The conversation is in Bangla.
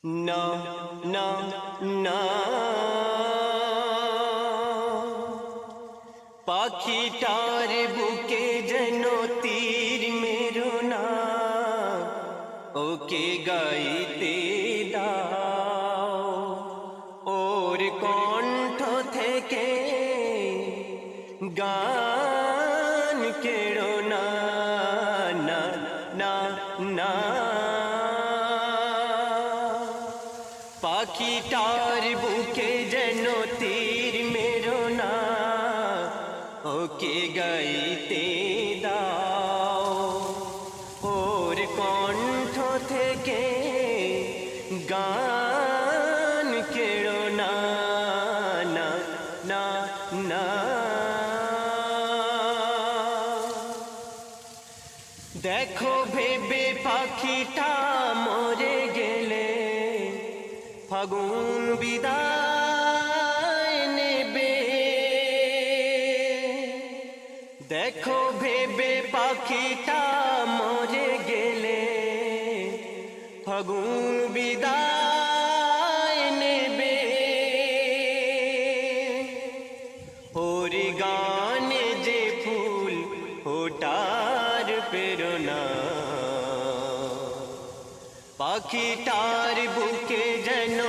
না না না পাখিটার বুকে যেন তীর মেরো না, ওকে গাইতে দাও, ওর কণ্ঠ থেকে গান কেড়ো না, না না না। পাখিটার বুকে যেন তীর মেরো না, ওকে গাইতে দাও, ওর কণ্ঠ থেকে গান কেড়ো না, না না না। দেখো ভেবে পাখিটা মরে গেলে ফাগুন বিদায় নেবে, দেখো ভেবে পাখিটা মরে গেলে ফাগুন বিদায় নেবে, ওর গানে যে ফুল ওটার প্রেরণা, পাখিটার বুকে যেন